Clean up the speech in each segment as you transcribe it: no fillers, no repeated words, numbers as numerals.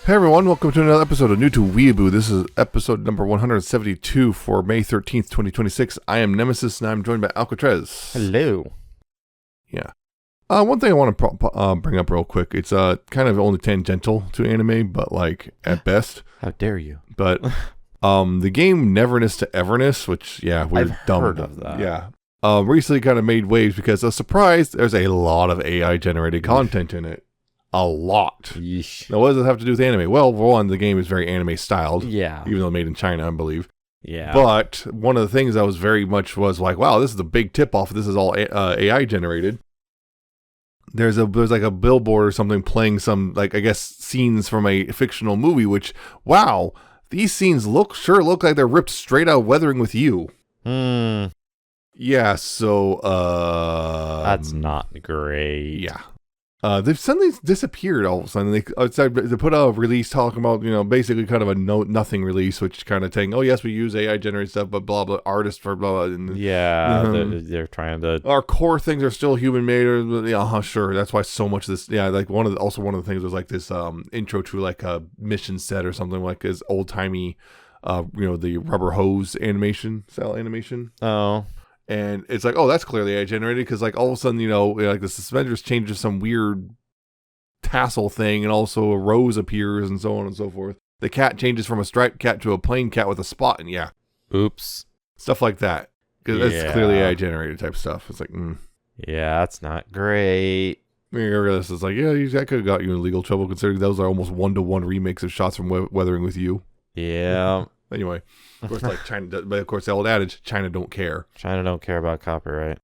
Hey everyone, welcome to another episode of New to Weeaboo. This is episode number 172 for May 13th, 2026. I am Nemesis and I'm joined by Alcatraz. Hello. Yeah. One thing I want to bring up real quick. It's kind of only tangential to anime, but like at best. How dare you? But the game Neverness to Everness, which we're I've dumb heard enough. of that. Yeah. Recently kind of made waves because a surprise, there's a lot of AI generated content in it. A lot. Yeesh. Now, what does it have to do with anime? Well, for one, the game is very anime styled. Yeah. Even though made in China, I believe. Yeah. But one of the things I was very much was like, wow, this is the big tip off. This is all AI generated. There's like a billboard or something playing some, like, I guess, scenes from a fictional movie, which, wow, these scenes look like they're ripped straight out of Weathering with You. Yeah, so that's not great. Yeah. They've suddenly disappeared all of a sudden. They put out a release talking about, basically kind of a nothing release, which kind of saying, oh yes, we use AI generated stuff, but blah blah, artists for blah blah. And, they're trying to. Our core things are still human made. Or sure. That's why so much of this. Yeah, like one of the things was like this intro to like a mission set or something like this old timey, the rubber hose style animation. Oh. And it's like, oh, that's clearly AI generated because, like, all of a sudden, like the suspenders change to some weird tassel thing, and also a rose appears, and so on and so forth. The cat changes from a striped cat to a plain cat with a spot, and Oops. stuff like that. Because it's clearly AI generated type stuff. It's like, Yeah, that's not great. This is like, that could have got you in legal trouble considering those are almost 1-to-1 remakes of shots from Weathering with You. Yeah. Anyway, of course, like China does, but of course, the old adage, China don't care. China don't care about copyright.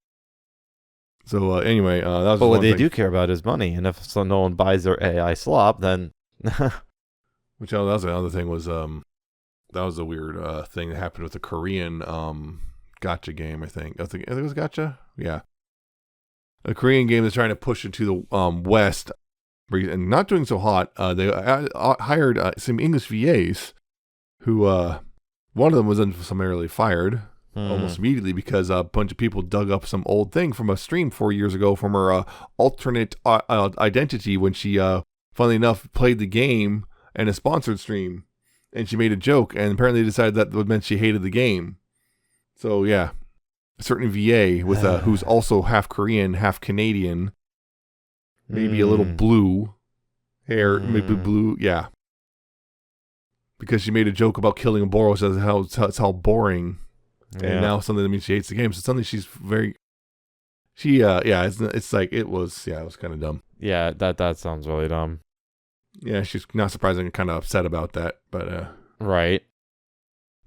So anyway, that was. But what they do care about is money, and if no one buys their AI slop, then. Which that was another thing was that was a weird thing that happened with the Korean gacha game. I think it was gacha. Yeah, a Korean game that's trying to push into the West and not doing so hot. They hired some English VAs. Who, one of them was summarily fired almost immediately because a bunch of people dug up some old thing from a stream 4 years ago from her alternate identity when she, funnily enough, played the game in a sponsored stream. And she made a joke, and apparently decided that meant she hated the game. So, yeah. A certain VA with who's also half Korean, half Canadian, maybe a little blue hair, maybe blue, yeah. Because she made a joke about killing a Boros as how boring, and now suddenly that means she hates the game. So suddenly she's very, it's like it was kind of dumb. Yeah, that sounds really dumb. Yeah, she's not surprisingly kind of upset about that, but right.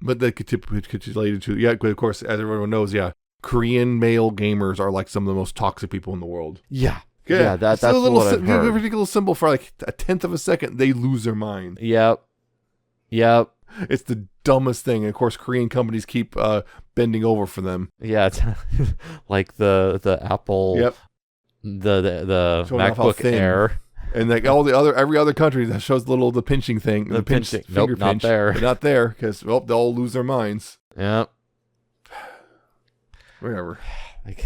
But that could related to of course, as everyone knows, Korean male gamers are like some of the most toxic people in the world. Yeah, that's a little what I've heard. A ridiculous symbol for like a tenth of a second, they lose their mind. Yep. It's the dumbest thing. And of course, Korean companies keep bending over for them. Yeah, it's like the Apple, the MacBook Air, and like every other country that shows the pinching thing, the pinching. Finger pinch. Not there. They're not there because they'll all lose their minds. Yep. Whatever. Like,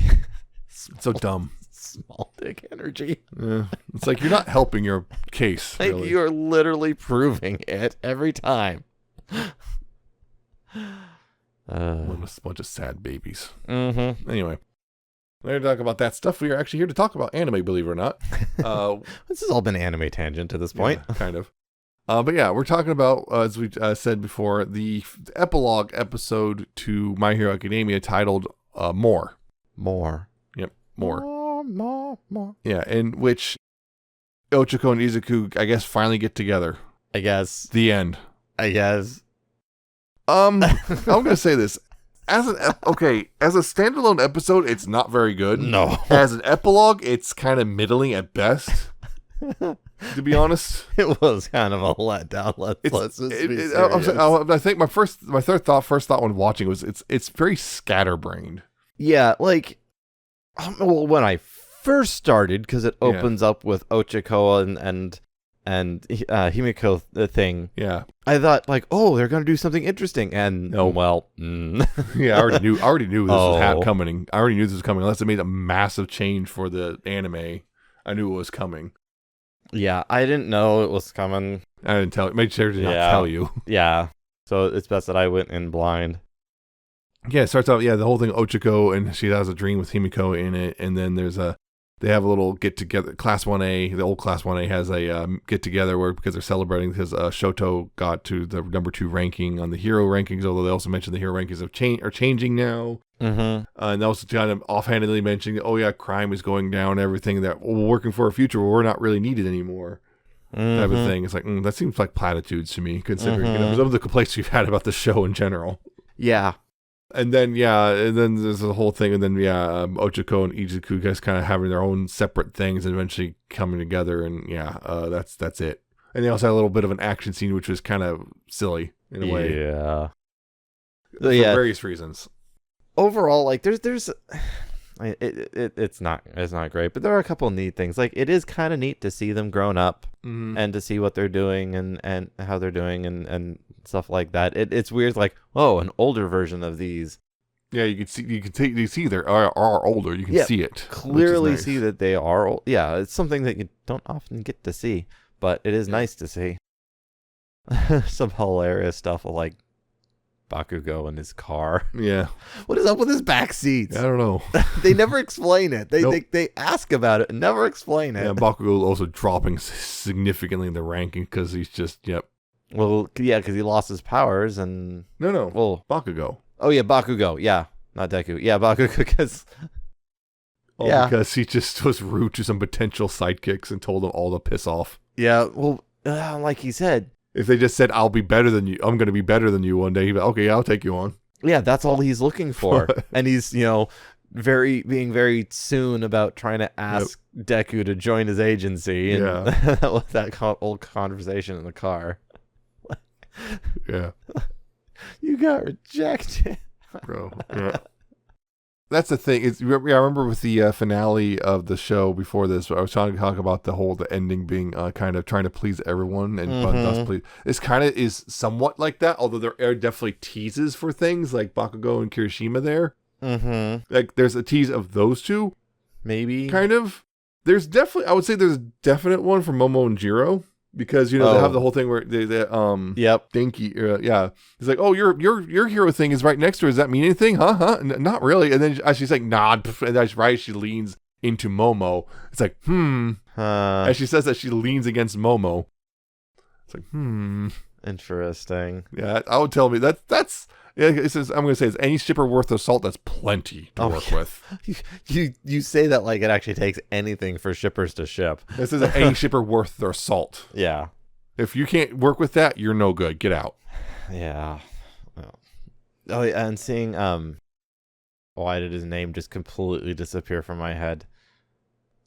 so dumb. Small dick energy. Yeah. It's like you're not helping your case. Like really. you're literally proving it every time. A bunch of sad babies. Mm-hmm. Anyway, we're to talk about that stuff. We are actually here to talk about anime, believe it or not. This has all been anime tangent to this point. Yeah, kind of. But yeah, we're talking about, as we said before, the epilogue episode to My Hero Academia titled More. More. Yep, More. More. Yeah, in which Ochako and Izuku, I guess, finally get together. I guess. The end. I guess. I'm gonna say this. As a standalone episode, it's not very good. No. As an epilogue, it's kind of middling at best. To be honest, it was kind of a letdown. I think my first thought when watching was it's very scatterbrained. Yeah, like when I first started, because it opens up with Ochako and Himiko the thing. Yeah, I thought like, oh, they're gonna do something interesting, and no, yeah, I already knew this was coming. I already knew this was coming. Unless it made a massive change for the anime, I knew it was coming. Yeah, I didn't know it was coming. I didn't tell you. Made sure to not tell you. Yeah. So it's best that I went in blind. Yeah, it starts out, the whole thing, Ochako, and she has a dream with Himiko in it, and then they have a little get-together. Class 1A, the old Class 1A has a get-together where, because they're celebrating, because Shoto got to the number 2 ranking on the hero rankings, although they also mentioned the hero rankings are changing now. Mm-hmm. And they also kind of offhandedly mentioning, crime is going down, everything, that we're working for a future where we're not really needed anymore. Type of thing. It's like, that seems like platitudes to me, considering some of the complaints we've had about the show in general. Yeah. And then there's the whole thing, and then Ochako and Izuku guys kind of having their own separate things and eventually coming together, and that's it. And they also had a little bit of an action scene, which was kind of silly in a way. Yeah. For various reasons. Overall, like there's it's not great, but there are a couple of neat things. Like, it is kind of neat to see them grown up and to see what they're doing and how they're doing and stuff like that. It's weird, like, an older version of these. Yeah, you see they are older. You can see it. Clearly see that they are old. Yeah, it's something that you don't often get to see, but it is nice to see. Some hilarious stuff of, like, Bakugo in his car. Yeah. What is up with his back seats? I don't know. They never explain it. They ask about it and never explain it. Yeah, Bakugo also dropping significantly in the ranking because he's just, Well, yeah, because he lost his powers and... No. Well, Bakugo. Oh, yeah, Bakugo. Yeah, not Deku. Yeah, Bakugo, because... because he just was rude to some potential sidekicks and told them all to piss off. Yeah, well, like he said... If they just said, I'll be better than you, I'm going to be better than you one day, he'd be like, okay, I'll take you on. Yeah, that's all he's looking for. And he's, being very soon about trying to ask Deku to join his agency. And that old conversation in the car. Yeah. You got rejected. Bro, yeah. That's the thing. I remember with the finale of the show before this, I was trying to talk about the ending being kind of trying to please everyone and thus please. This kind of is somewhat like that, although there are definitely teases for things like Bakugo and Kirishima there. Mm-hmm. Like, there's a tease of those two. Maybe. Kind of. There's definitely, I would say there's a definite one for Momo and Jiro. Because, they have the whole thing where Dinky, he's like, your hero thing is right next to her. Does that mean anything? Huh? Not really. And then she's like, nod. And that's right. She leans into Momo. It's like, As she says that, she leans against Momo. It's like, Interesting. Yeah, I would tell me that's. Yeah, it says, I'm going to say, is any shipper worth of salt? That's plenty to work with. You say that like it actually takes anything for shippers to ship. This is any shipper worth their salt. Yeah. If you can't work with that, you're no good. Get out. Yeah. Oh, yeah, and seeing why did his name just completely disappear from my head?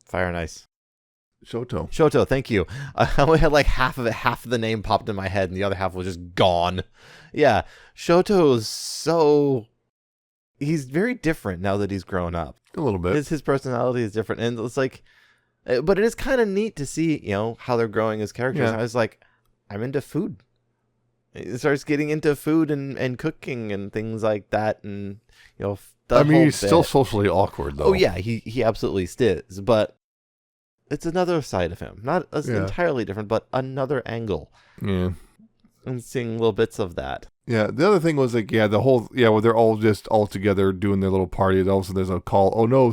Fire and Ice. Shoto, thank you. I only had like half of the name popped in my head and the other half was just gone. Yeah, Shoto is he's very different now that he's grown up. A little bit. His personality is different, and it's like, but it is kind of neat to see, how they're growing as characters. Yeah. I was like, I'm into food. He starts getting into food and cooking and things like that, and he's still socially awkward though. Oh yeah, he absolutely is, but it's another side of him, not entirely different, but another angle. Yeah. And seeing little bits of that. Yeah, the other thing was like, the whole, where they're all just all together doing their little party, and also there's a call, oh no,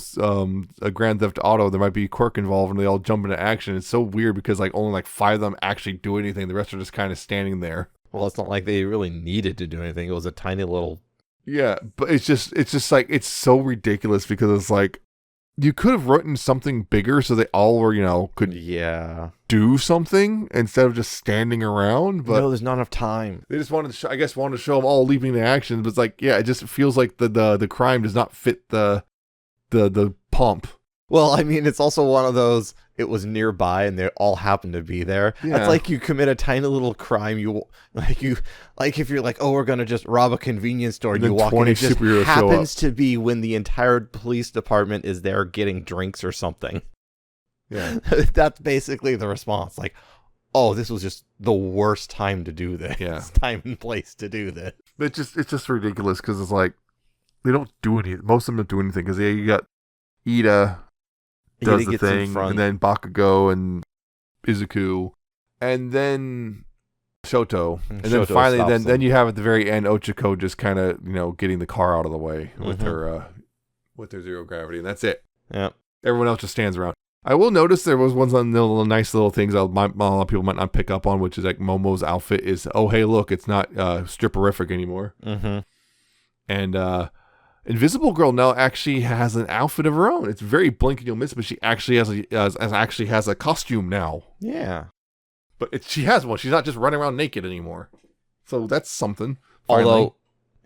a Grand Theft Auto, there might be Quirk involved, and they all jump into action. It's so weird because like only like 5 of them actually do anything. The rest are just kind of standing there. Well, it's not like they really needed to do anything. It was a tiny little... Yeah, but it's just like, it's so ridiculous because it's like, you could have written something bigger so they all were, could do something instead of just standing around. But no, there's not enough time. They just wanted to show them all leaping into action. But it's like, it just feels like the crime does not fit the pump. Well, I mean, it's also one of those, it was nearby and they all happened to be there. Yeah. That's like you commit a tiny little crime. If you're like, we're going to just rob a convenience store and you walk in, it just happens to be when the entire police department is there getting drinks or something. Yeah. That's basically the response. Like, this was just the worst time to do this. Yeah. Time and place to do this. It's just ridiculous because it's like, they don't do anything. Most of them don't do anything because you got Ida does the thing, and then Bakugo and Izuku, and then Shoto. And then Shoto finally, stops then him. you have at the very end Ochako just kind of, getting the car out of the way with her zero gravity, and that's it. Yep. Everyone else just stands around. I will notice there was one on the little nice little things a lot of people might not pick up on, which is like Momo's outfit is, oh, hey, look, it's not stripperific anymore. Mm-hmm. And Invisible Girl now actually has an outfit of her own. It's very blink and you'll miss, but she actually has a costume now. Yeah. But she has one. She's not just running around naked anymore. So that's something. Finally.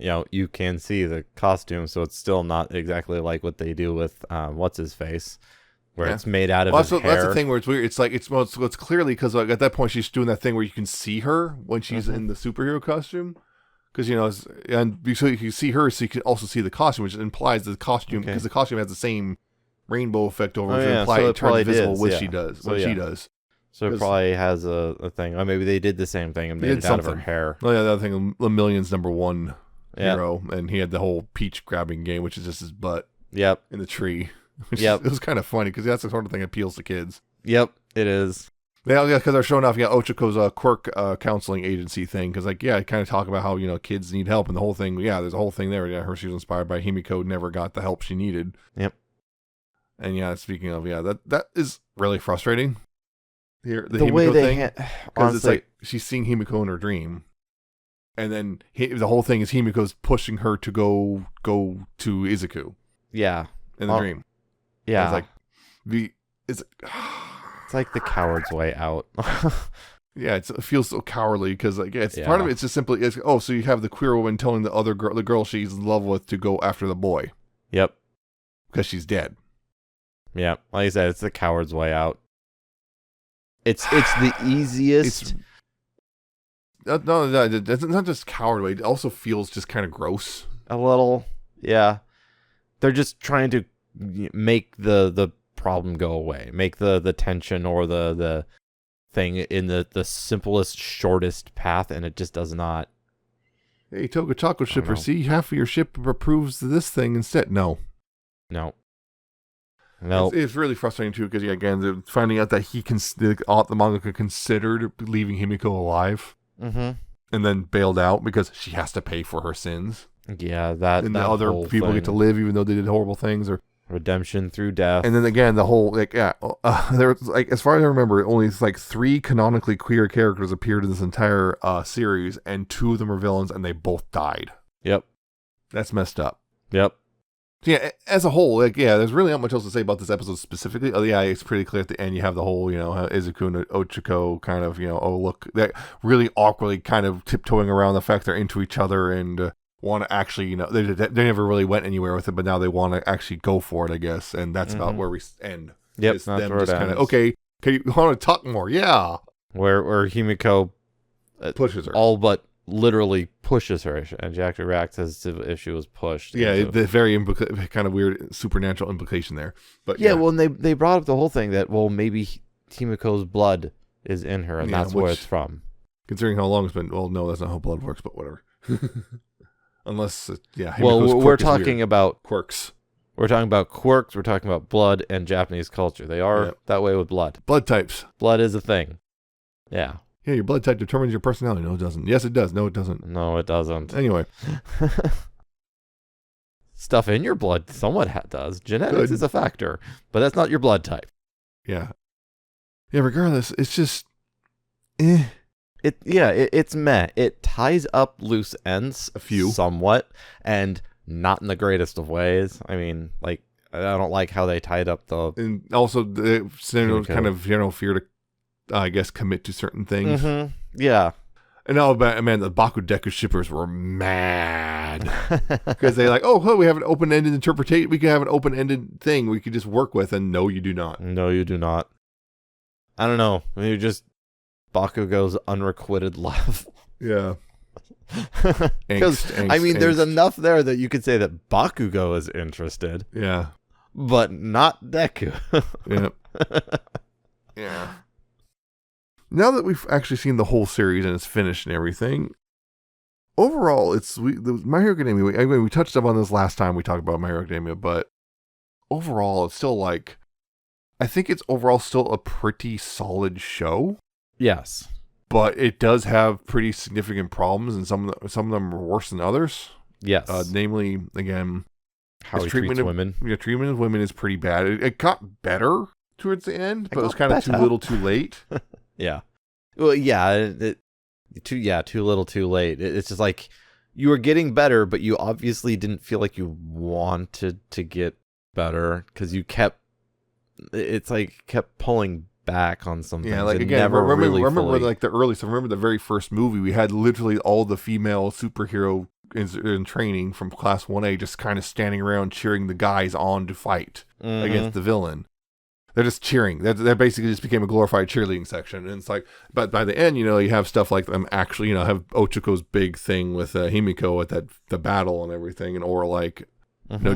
Although, you can see the costume, so it's still not exactly like what they do with what's his face, where it's made out of his hair. That's the thing where it's weird. It's like it's clearly because at that point she's doing that thing where you can see her when she's in the superhero costume, because and so you can see her, so you can also see the costume, which implies the costume because the costume has the same rainbow effect over, which implies it turns visible when she does. She does. So it probably has a thing. Or maybe they did the same thing and made it out of her hair. Oh yeah, the other thing, The Million's #1 hero, and he had the whole peach grabbing game, which is just his butt. Yep. In the tree. Yep. It was kind of funny because that's the sort of thing that appeals to kids. Yep, it is. Yeah, because they're showing off Ochiko's quirk counseling agency thing. Because kind of talk about how kids need help, and the whole thing. Yeah, there's a whole thing there. Yeah, she was inspired by Himiko, never got the help she needed. Yep. And speaking of that is really frustrating. Here, the Himiko way they thing, because it's like she's seeing Himiko in her dream, and then the whole thing is Himiko's pushing her to go to Izuku. Yeah. In the dream. Yeah. It's like the coward's way out. Yeah, it feels so cowardly because part of it. It's just simply so you have the queer woman telling the girl she's in love with to go after the boy. Yep. Because she's dead. Yeah, like I said, it's the coward's way out. It's the easiest. No, it's not just cowardly. It also feels just kind of gross. A little, yeah. They're just trying to make the problem go away, make the tension or the thing in the simplest, shortest path, and it just does not. Hey, Toga Choco shipper, see, half of your ship approves this thing instead. No. It's really frustrating too because again, finding out that the mangaka considered leaving Himiko alive, and then bailed out because she has to pay for her sins. Yeah, and the other people get to live even though they did horrible things, or redemption through death. And then again, the whole there was as far as I remember, only 3 canonically queer characters appeared in this entire series, and 2 of them are villains, and they both died. Yep, that's messed up. Yep. Yeah, as a whole, there's really not much else to say about this episode specifically. Oh, yeah, it's pretty clear at the end. You have the whole, Izuku and Ochako kind of, look, that really awkwardly kind of tiptoeing around the fact they're into each other and want to actually, they never really went anywhere with it, but now they want to actually go for it, I guess. And that's about where we end. Yep, it's that's them where just it kind of, ends. okay, you want to talk more? Yeah. Where Himiko pushes her. All but literally pushes her, and she actually reacts as if she was pushed. Yeah, the very kind of weird supernatural implication there. But well, and they brought up the whole thing that maybe Himiko's blood is in her, and that's where it's from. Considering how long it's been, well, no, that's not how blood works, but whatever. Unless, well, we're talking about quirks. We're talking about quirks. We're talking about blood and Japanese culture. They are that way with blood. Blood types. Blood is a thing. Yeah. Yeah, your blood type determines your personality. No, it doesn't. Yes, it does. No, it doesn't. No, it doesn't. Anyway. Stuff in your blood somewhat does. Genetics is a factor, but that's not your blood type. Yeah. Yeah, regardless, it's just... It's meh. It ties up loose ends a few somewhat, and not in the greatest of ways. I mean, I don't like how they tied up and also the kind of fear to, I guess, commit to certain things. Mm-hmm. Yeah. And man, the Bakudeku shippers were mad because they're like, we have an open-ended interpretation. We can have an open-ended thing we could just work with, and no, you do not. No, you do not. I don't know. You just Bakugo's unrequited love. Yeah. Because there's enough there that you could say that Bakugo is interested. Yeah. But not Deku. Yeah. Yeah. Now that we've actually seen the whole series and it's finished and everything, overall, My Hero Academia. We touched up on this last time we talked about My Hero Academia, but overall, it's still I think it's overall still a pretty solid show. Yes. but it does have pretty significant problems, and some of them are worse than others. Yes. Namely, again, How he treats women. Yeah, treatment of women is pretty bad. It got better towards the end, but it was kind of too better. little, too late. Yeah. Well, yeah. Too little, too late. It's just like you were getting better, but you obviously didn't feel like you wanted to get better because you kept pulling back on something. Yeah, like again, remember like the early. So remember the very first movie, we had literally all the female superhero in training from Class 1A just kind of standing around cheering the guys on to fight against the villain. They're just cheering. That basically just became a glorified cheerleading section. And it's like, but by the end, you have stuff like them actually, have Ochiko's big thing with Himiko at the battle and everything, or like,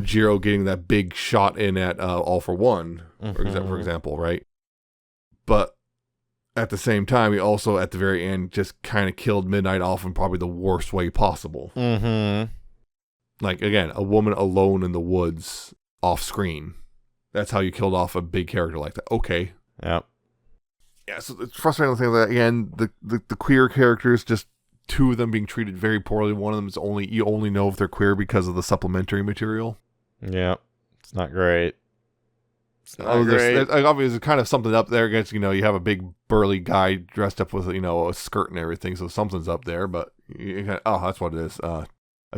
Jiro getting that big shot in at All for One, for example, right? But at the same time, he also at the very end just kind of killed Midnight off in probably the worst way possible. Like again, a woman alone in the woods off screen. That's how you killed off a big character like that. Okay. Yep. Yeah, so it's frustrating to think that again, the queer characters, just two of them being treated very poorly. One of them is you only know if they're queer because of the supplementary material. Yeah. It's not great. There's obviously kind of something up there against, you have a big burly guy dressed up with, a skirt and everything. So something's up there, but that's what it is. A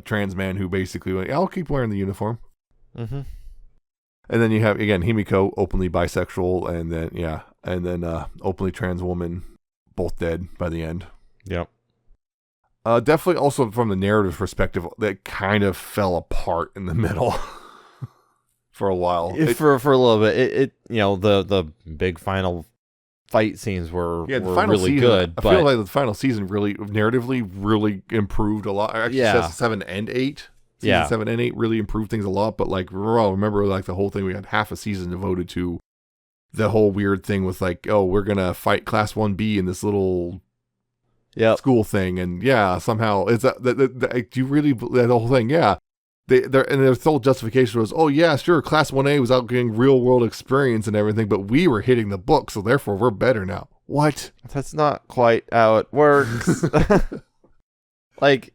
trans man who basically went, I'll keep wearing the uniform. And then you have, again, Himiko, openly bisexual, and then openly trans woman, both dead by the end. Yep. Definitely also from the narrative perspective, that kind of fell apart in the middle for a while. For a little bit. The big final fight scenes were really season, good. I feel like the final season really, narratively, really improved a lot. Actually, 7 and 8. Season 7 and 8 really improved things a lot, but like, remember like the whole thing, we had half a season devoted to the whole weird thing with like, we're gonna fight Class 1B in this little school thing, and somehow it's do you really the whole thing? Their sole justification was, sure, Class 1A was out getting real world experience and everything, but we were hitting the book, so therefore we're better now. What? That's not quite how it works. Like,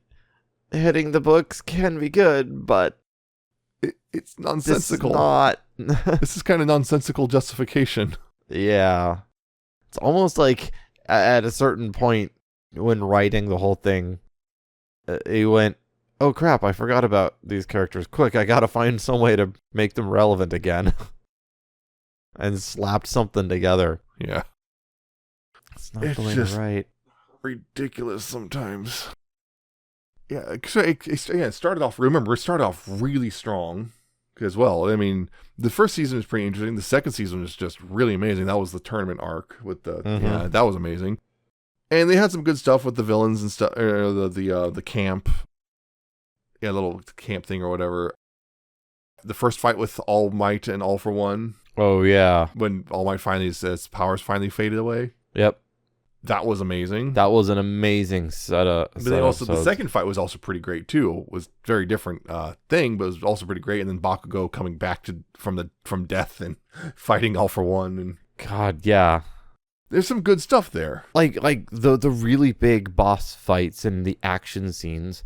hitting the books can be good, but it's nonsensical. This is kind of nonsensical justification. Yeah. It's almost like at a certain point when writing the whole thing, he went, oh crap, I forgot about these characters. Quick, I gotta find some way to make them relevant again. And slapped something together. Yeah. It's not the way to write. Ridiculous sometimes. Yeah, so it started off, remember, it started off really strong as well. I mean, the first season was pretty interesting. The second season was just really amazing. That was the tournament arc with that was amazing. And they had some good stuff with the villains and stuff, the camp. Yeah, little camp thing or whatever. The first fight with All Might and All for One. Oh, yeah. When All Might his powers finally faded away. Yep. That was amazing. That was an amazing setup. But then also the second fight was also pretty great too. It was a very different thing, but it was also pretty great. And then Bakugo coming back from death and fighting All for One. And God, yeah. There's some good stuff there. Like the really big boss fights and the action scenes,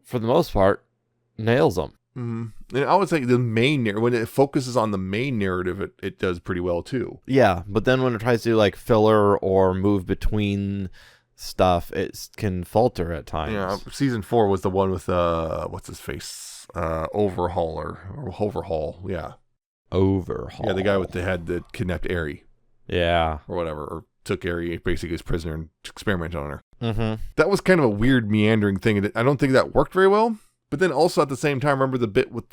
for the most part, nails them. Mm-hmm. And I would say the main when it focuses on the main narrative, it does pretty well too. Yeah, but then when it tries to do like filler or move between stuff, it can falter at times. Yeah, season 4 was the one with what's his face, Overhaul. Yeah, Overhaul. Yeah, the guy with the head that kidnapped Eri. Yeah, or whatever, or took Eri basically as prisoner and experimented on her. Mm-hmm. That was kind of a weird meandering thing. I don't think that worked very well. But then also at the same time, remember the bit with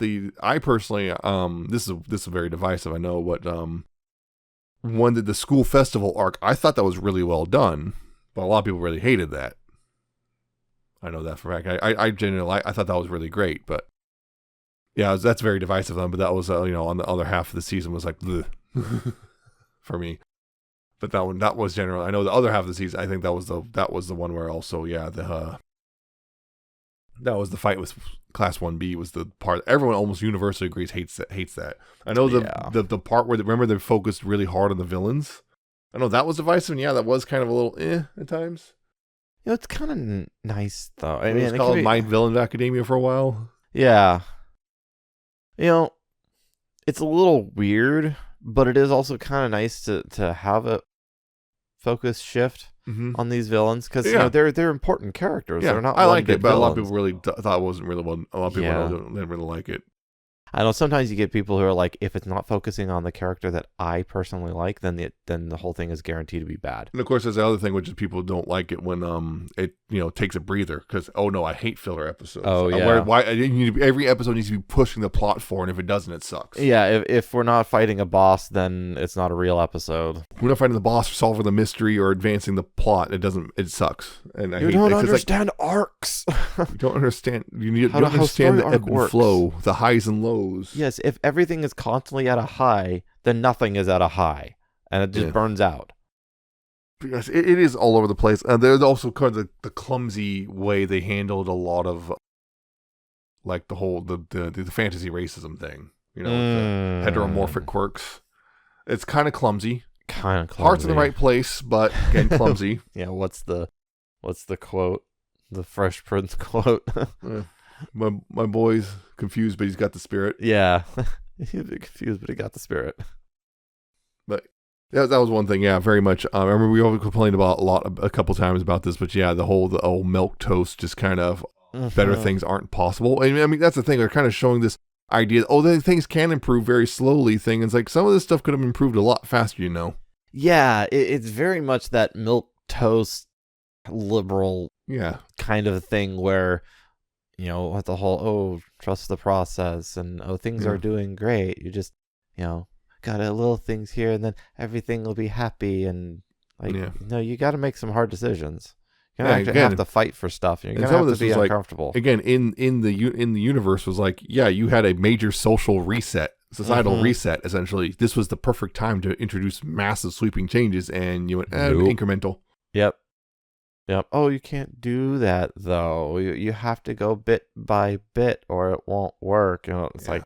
I personally, this is very divisive, I know, but when did the school festival arc, I thought that was really well done, but a lot of people really hated that. I know that for a fact. I genuinely, I thought that was really great, but yeah, that's very divisive of them, but that was, on the other half of the season was like, for me. But that was generally, I know the other half of the season, I think that was the one where also, that was the fight with Class 1B was the part everyone almost universally agrees hates that. I know the part where remember they focused really hard on the villains. I know that was divisive, and yeah, that was kind of a little at times. It's kind of nice though. I It mean, was it called can be, My Villain of Academia for a while. yeah. It's a little weird, but it is also kind of nice to have a focus shift on these villains because they're important characters. Yeah, They're not. I like it, but villains. a lot of people really thought it wasn't really one. A lot of people didn't really like it. I know sometimes you get people who are like, if it's not focusing on the character that I personally like, then the whole thing is guaranteed to be bad. And of course, there's the other thing, which is people don't like it when it takes a breather because I hate filler episodes. Oh yeah, why every episode needs to be pushing the plot forward, and if it doesn't, it sucks. Yeah, if we're not fighting a boss, then it's not a real episode. We're not fighting the boss or solving the mystery or advancing the plot. It sucks. And you don't understand arcs. You don't understand. You don't understand the ebb and flow, the highs and lows. Yes, if everything is constantly at a high, then nothing is at a high, and it just burns out. Because it is all over the place. There's also kind of the clumsy way they handled a lot of, like the whole the fantasy racism thing. The heteromorphic quirks. It's kind of clumsy. Heart's in the right place, but again, clumsy. Yeah. What's the quote? The Fresh Prince quote. My boy's confused, but he's got the spirit. Yeah. He's a bit confused, but he got the spirit. But yeah, that was one thing. Yeah, very much. I remember we always complained about a couple times about this, but yeah, the old milk toast, just kind of better things aren't possible. And I mean, that's the thing. They're kind of showing this idea. That things can improve very slowly. Thing. It's like some of this stuff could have improved a lot faster. Yeah, it's very much that milk toast liberal kind of thing where. With the whole, trust the process and, things are doing great. You just, got a little things here and then everything will be happy. And you got to make some hard decisions. You're going to have to fight for stuff. You're going to have to be uncomfortable. Again, in the universe was like, you had a major social reset, societal reset, essentially. This was the perfect time to introduce massive sweeping changes and you went incremental. Yep. Oh, you can't do that though. You have to go bit by bit, or it won't work. It's like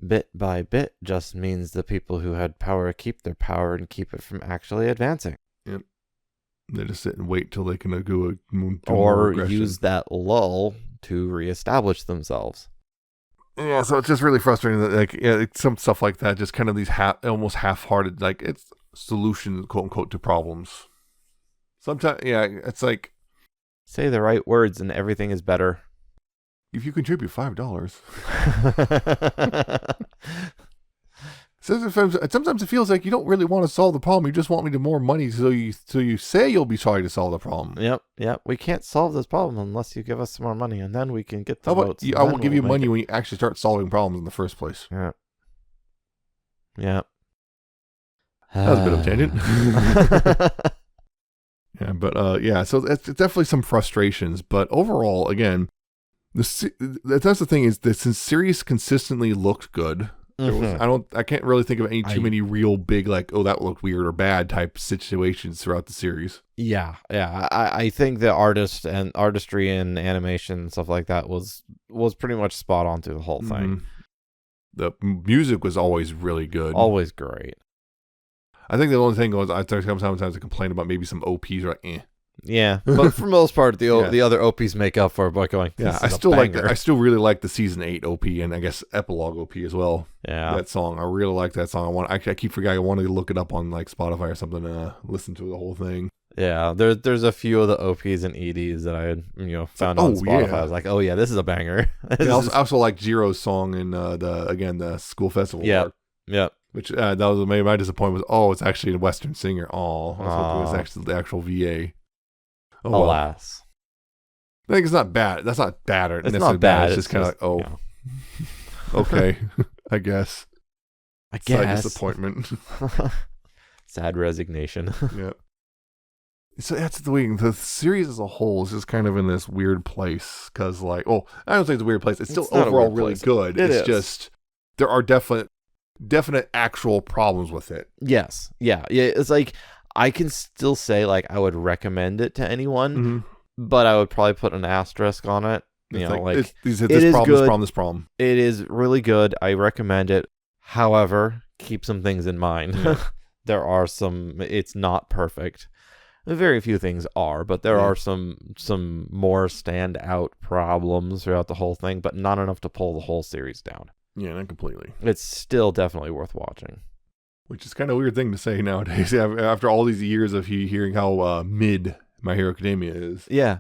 bit by bit just means the people who had power keep their power and keep it from actually advancing. Yep. They just sit and wait till they can do or use that lull to reestablish themselves. Yeah, so it's just really frustrating that some stuff like that, just kind of these almost half-hearted, it's solutions, quote unquote, to problems. Sometimes, it's like... Say the right words and everything is better. If you contribute $5. Sometimes it feels like you don't really want to solve the problem. You just want me to more money so you say you'll be sorry to solve the problem. Yep. We can't solve this problem unless you give us some more money, and then we can get the votes. I will give you money when you actually start solving problems in the first place. Yeah. That was a bit of a tangent. Yeah, but so it's definitely some frustrations. But overall, again, that's the thing is that since series consistently looked good, I can't really think of too many real big that looked weird or bad type situations throughout the series. Yeah. I think the artistry and animation and stuff like that was pretty much spot on through the whole thing. The music was always really good, always great. I think the only thing was sometimes I complain about maybe some OPs or Yeah, but for the most part, the other OPs make up for it by going. I still really like the season 8 OP and I guess Epilogue OP as well. Yeah, that song I really like that song. I keep forgetting. I want to look it up on Spotify or something and listen to the whole thing. Yeah, there's a few of the OPs and EDs that I had found on Spotify. I was like, oh yeah, this is a banger. I also like Jiro's song in the school festival. Yep. Which that was maybe my disappointment was it's actually a Western singer. I was hoping it was actually the actual VA. Alas. I think it's not bad. That's not bad or it's not bad. It's just kind of okay, I guess. Side disappointment. Sad resignation. Yeah. So that's the series as a whole is just kind of in this weird place because I don't think it's a weird place. It's still overall really good. It's just there are definite actual problems with it. Yes. Yeah. It's like I can still say I would recommend it to anyone, but I would probably put an asterisk on it. This problem. It is really good. I recommend it. However, keep some things in mind. there are some. It's not perfect. Very few things are, but there are some more standout problems throughout the whole thing, but not enough to pull the whole series down. Yeah, not completely. It's still definitely worth watching. Which is kind of a weird thing to say nowadays after all these years of hearing how mid My Hero Academia is. Yeah.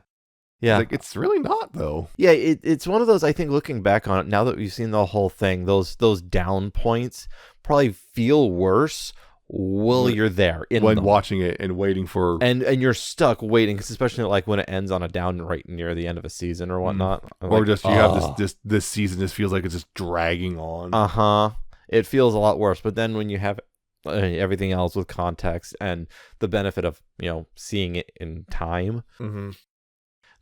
Yeah. It's really not, though. Yeah, it's one of those, I think, looking back on it, now that we've seen the whole thing, those down points probably feel worse while you're there when watching it and waiting for... And you're stuck waiting, especially like when it ends on a down right near the end of a season or whatnot. Or like, just you have this season just feels like it's just dragging on. Uh-huh. It feels a lot worse. But then when you have everything else with context and the benefit of, seeing it in time,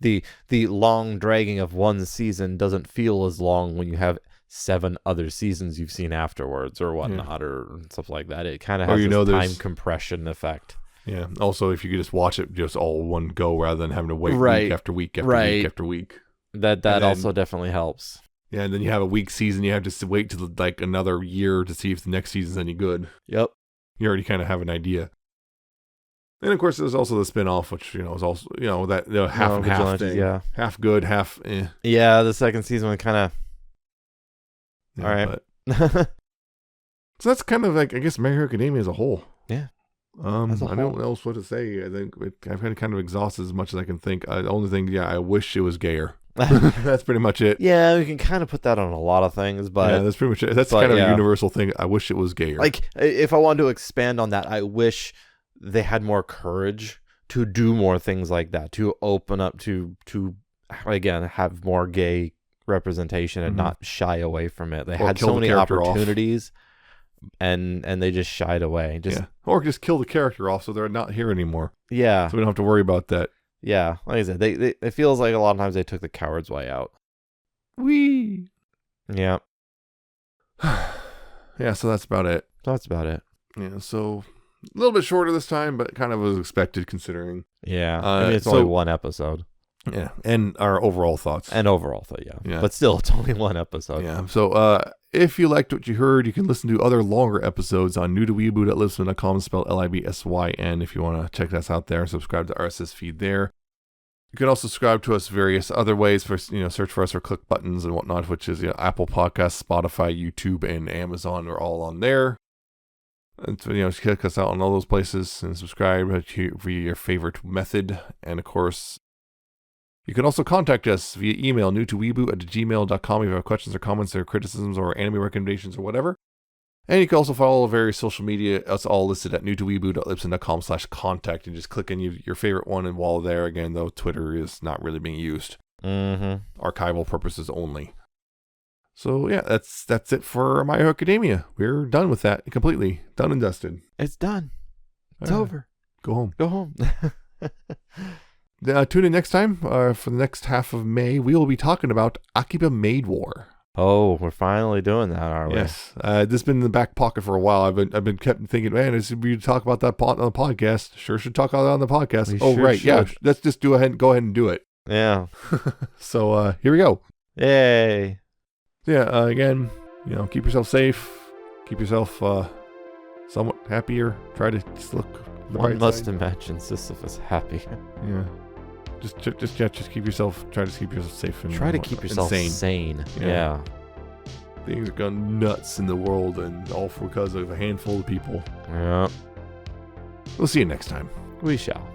the long dragging of one season doesn't feel as long when you have 7 other seasons you've seen afterwards or whatnot or stuff like that. It kind of has this time compression effect. Yeah. Also, if you could just watch it just all one go rather than having to wait week after week after week after week. That also definitely helps. Yeah, and then you have a week season. You have to wait till like another year to see if the next season's any good. Yep. You already kind of have an idea. And of course, there's also the spin-off, which is also that half and half thing. Yeah, half good, half. Yeah, the second season was kind of. Yeah, all right. So that's kind of like, I guess, My Hero Academia as a whole. Yeah. I don't know else what to say. I think I've kind of exhausted as much as I can think. The only thing, I wish it was gayer. That's pretty much it. Yeah, we can kind of put that on a lot of things, but yeah, that's pretty much it. That's kind of a universal thing. I wish it was gayer. Like, if I wanted to expand on that, I wish they had more courage to do more things like that, to open up to again have more gay representation and not shy away from it. They had so many opportunities and they just shied away. Or just kill the character off so they're not here anymore. Yeah. So we don't have to worry about that. Yeah. Like I said, it feels like a lot of times they took the coward's way out. Wee. Yeah. Yeah, so that's about it. Yeah, so a little bit shorter this time, but kind of was expected considering. Yeah. It's only one episode. Yeah, and our overall thoughts. Yeah. But still, it's only one episode. Yeah, so if you liked what you heard, you can listen to other longer episodes on newtoweeaboo.libsyn.com, spelled LIBSYN, if you want to check us out there and subscribe to our RSS feed there. You can also subscribe to us various other ways. First, search for us or click buttons and whatnot, which is Apple Podcasts, Spotify, YouTube, and Amazon are all on there. And so, check us out on all those places and subscribe for your favorite method. And of course, you can also contact us via email, newtoweeaboo@gmail.com, if you have questions or comments or criticisms or anime recommendations or whatever. And you can also follow various social media. It's all listed at newtoweeaboo.libsyn.com/contact, and just click on your favorite one. And while there, again, though, Twitter is not really being used. Archival purposes only. So yeah, that's it for My Hero Academia. We're done with that completely. Done and dusted. It's done. It's over. Go home. Go home. Tune in next time for the next half of May. We will be talking about Akiba Maid War. Oh, we're finally doing that, are we? Yes. This has been in the back pocket for a while. I've been kept thinking, man, we talk about that on the podcast. Sure should talk about it on the podcast. Right. Should. Yeah. Let's just go ahead and do it. Yeah. So here we go. Yay. Yeah. Again, keep yourself safe. Keep yourself somewhat happier. Try to just look. One must imagine Sisyphus happy. Yeah. Just keep yourself. Try to keep yourself safe and try to keep yourself sane. Yeah. Things are going nuts in the world, and all because of a handful of people. Yeah. We'll see you next time. We shall.